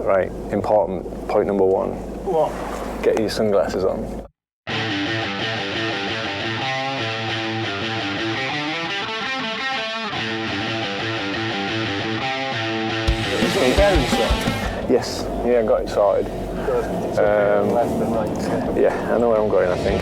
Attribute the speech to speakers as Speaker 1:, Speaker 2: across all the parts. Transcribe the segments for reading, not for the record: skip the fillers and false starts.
Speaker 1: Right, important point number one.
Speaker 2: What?
Speaker 1: Get your sunglasses on.
Speaker 2: Is it very sorted?
Speaker 1: Yes, yeah, I got it sorted.
Speaker 2: Good. It's okay, left and right.
Speaker 1: Yeah, I know where I'm going, I think.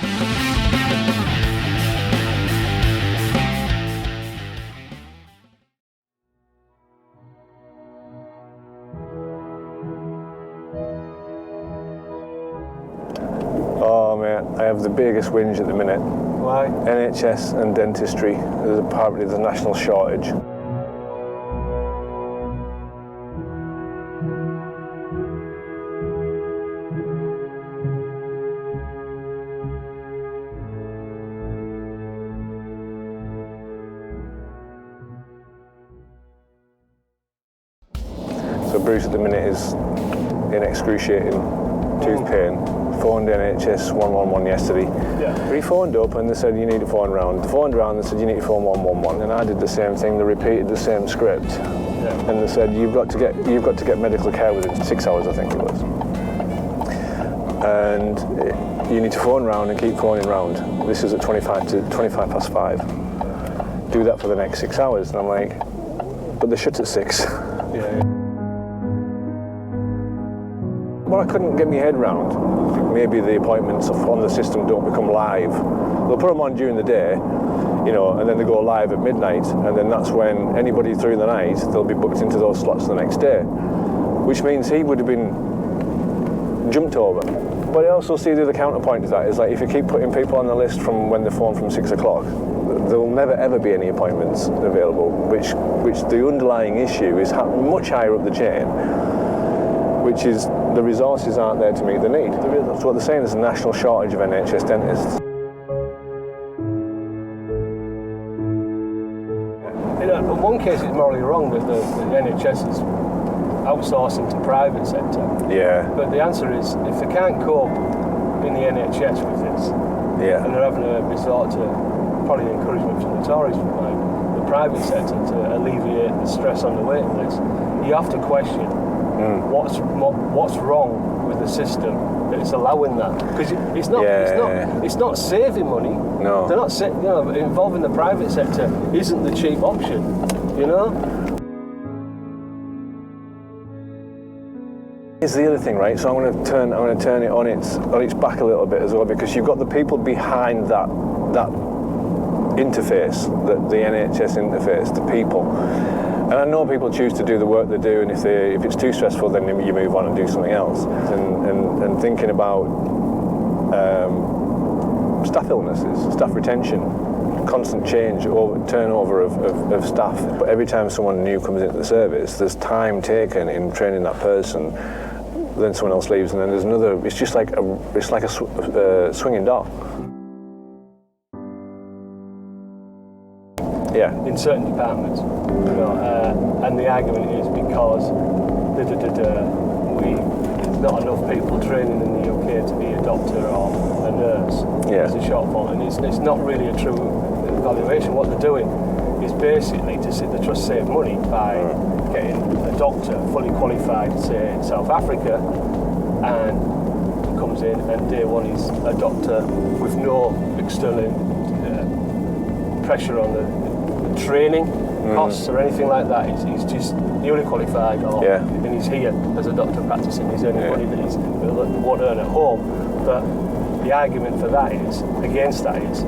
Speaker 1: Oh mate, I have the biggest whinge at the minute.
Speaker 2: Why?
Speaker 1: NHS and dentistry. Apparently there's a national shortage. So Bruce at the minute is in excruciating tooth pain. Phoned NHS 111 yesterday.
Speaker 2: Yeah.
Speaker 1: But he phoned up and they said you need to phone round. They phoned round and said you need to phone 111. And I did the same thing. They repeated the same script.
Speaker 2: Yeah.
Speaker 1: And they said you've got to get medical care within 6 hours, I think it was. And you need to phone round and keep phoning round. This is at 25 past 5. Do that for the next 6 hours. And I'm like, but they shut at 6.
Speaker 2: Yeah.
Speaker 1: Well, I couldn't get my head round. Maybe the appointments on the system don't become live. They'll put them on during the day, you know, and then they go live at midnight, and then that's when anybody through the night, they'll be booked into those slots the next day, which means he would have been jumped over. But I also see the other counterpoint to that is like if you keep putting people on the list from when they phone from 6 o'clock, there will never ever be any appointments available, which the underlying issue is much higher up the chain, which is the resources aren't there to meet the need. That's what they're saying, there's a national shortage of NHS dentists.
Speaker 2: In one case it's morally wrong that the NHS is outsourcing to private sector.
Speaker 1: Yeah.
Speaker 2: But the answer is, if they can't cope in the NHS with this,
Speaker 1: Yeah.
Speaker 2: and they're having to resort to probably encouragement from the Tories, like the private sector to alleviate the stress on the waiting list, you have to question what's wrong with the system that it's allowing that, because it's not saving money.
Speaker 1: No.
Speaker 2: They're not involving the private sector isn't the cheap option, you know.
Speaker 1: Here's the other thing, right? So I'm going to turn it on its back a little bit as well, because you've got the people behind that interface, the NHS interface, the people. And I know people choose to do the work they do, and if it's too stressful, then you move on and do something else. And thinking about staff illnesses, staff retention, constant change, turnover of staff. But every time someone new comes into the service, there's time taken in training that person. Then someone else leaves, and then there's another. It's just like a swinging door. Yeah.
Speaker 2: In certain departments, you know, and the argument is because there's not enough people training in the UK to be a doctor or a nurse.
Speaker 1: Yeah.
Speaker 2: It's a shortfall, and it's not really a true evaluation. What they're doing is basically they're trying to save money by getting a doctor fully qualified, say in South Africa, and he comes in and day one he's a doctor with no external pressure on the training costs or anything like that. He's just newly qualified, and he's here as a doctor practicing. He's earning money that he won't earn at home. But the argument for that is, against that is,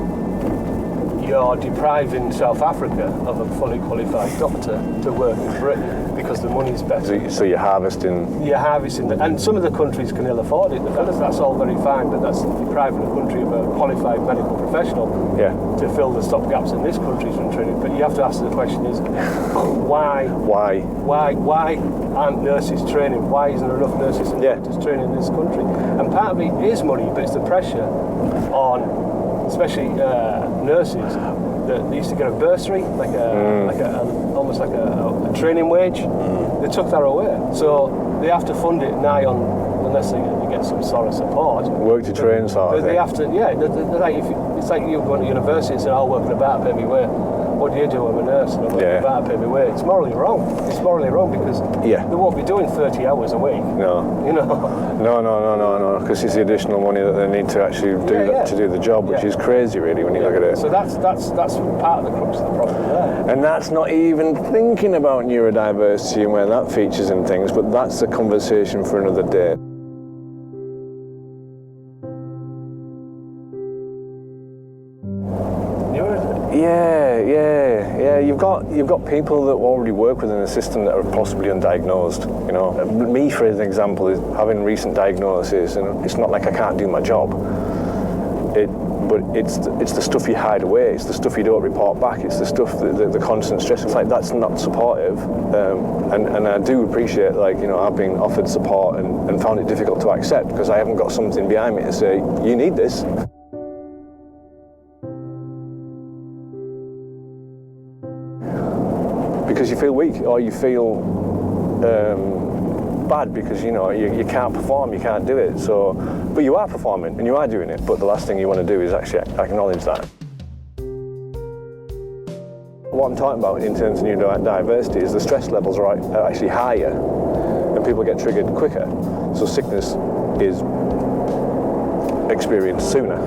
Speaker 2: you're depriving South Africa of a fully qualified doctor to work in Britain because the money's better.
Speaker 1: So you're harvesting.
Speaker 2: You're harvesting, and some of the countries can ill afford it. That's all very fine, but that's depriving a country of a qualified medical professional to fill the stop gaps in this country's from training. But you have to ask the question: is why aren't nurses training? Why isn't there enough nurses and doctors training in this country? And part of it is money, but it's the pressure on, especially nurses, that they used to get a bursary, almost like a training wage. They took that away, so they have to fund it nigh on, unless they get some sort of support.
Speaker 1: Work to train, sort of thing.
Speaker 2: They have to, it's like you going to university and saying, I'll work in a bar, pay me way. what do you do? I'm a nurse and I'm about to pay my way. It's morally wrong. It's morally wrong because they won't be doing 30 hours a week.
Speaker 1: No.
Speaker 2: You know?
Speaker 1: No, because it's the additional money that they need to actually do to do the job, which is crazy really when you look at it.
Speaker 2: So that's part of the crux of the problem there.
Speaker 1: And that's not even thinking about neurodiversity and where that features in things, but that's a conversation for another day. Yeah. You've got people that already work within the system that are possibly undiagnosed. You know, me for an example is having recent diagnosis, and it's not like I can't do my job. But it's the stuff you hide away. It's the stuff you don't report back. It's the stuff the constant stress. It's like that's not supportive. And I do appreciate, like, you know, I've been offered support and found it difficult to accept because I haven't got something behind me to say you need this. Because you feel weak or you feel bad because, you know, you can't perform, you can't do it. So, but you are performing and you are doing it, but the last thing you want to do is actually acknowledge that. What I'm talking about in terms of neurodiversity is the stress levels are actually higher and people get triggered quicker. So sickness is experienced sooner.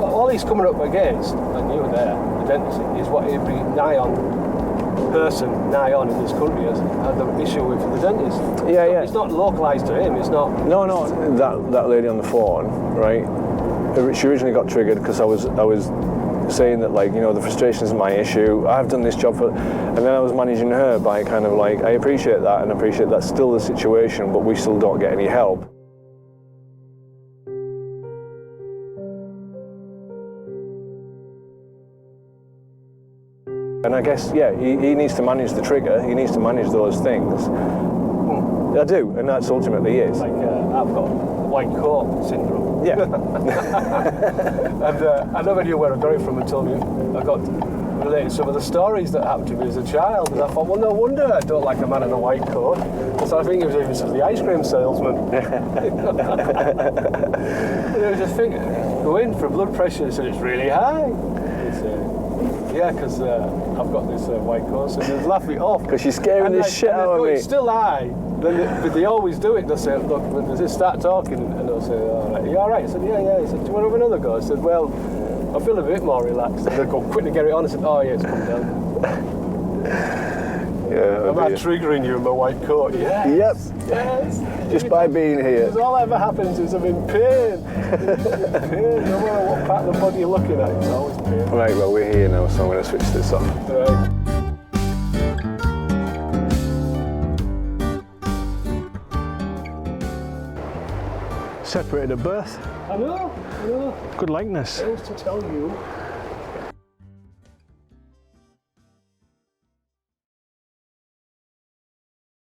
Speaker 2: All he's coming up against, and you were there, the dentist, is what every person nigh on in this country has had the issue with the dentist.
Speaker 1: Yeah.
Speaker 2: It's not localised to him, it's not...
Speaker 1: No, that lady on the phone, right, she originally got triggered because I was saying that, like, you know, the frustration is my issue, I've done this job for... And then I was managing her by kind of like, I appreciate that and appreciate that's still the situation, but we still don't get any help. And I guess, he needs to manage the trigger, he needs to manage those things. I do, and that's ultimately it.
Speaker 2: Like, I've got white coat syndrome.
Speaker 1: Yeah.
Speaker 2: And I never knew where I got it from until I got related some of the stories that happened to me as a child. And I thought, well, no wonder I don't like a man in a white coat. Because I think it was even some of the ice cream salesman. And it was just thinking, go in for blood pressure, and it's really high. Yeah, because I've got this white coat, so they laugh it off.
Speaker 1: Because you're scaring the shit out of me.
Speaker 2: It's still high. But they always do it. They'll say, look, when they start talking, and they'll say, all right, are you all right? I said, yeah. He said, do you want to have another go? I said, well, I feel a bit more relaxed. And they'll go quick to get it on. I said, oh, yeah, it's come down. Am I triggering you in my white coat? Yes.
Speaker 1: Yep.
Speaker 2: Yes.
Speaker 1: Just by being here.
Speaker 2: Because all that ever happens is I'm in pain. No matter what part of the body you're looking at, it's always pain.
Speaker 1: Right, well, we're here now, so I'm going to switch this on.
Speaker 2: Right.
Speaker 1: Separated at birth.
Speaker 2: I know.
Speaker 1: Good likeness.
Speaker 2: I used to tell you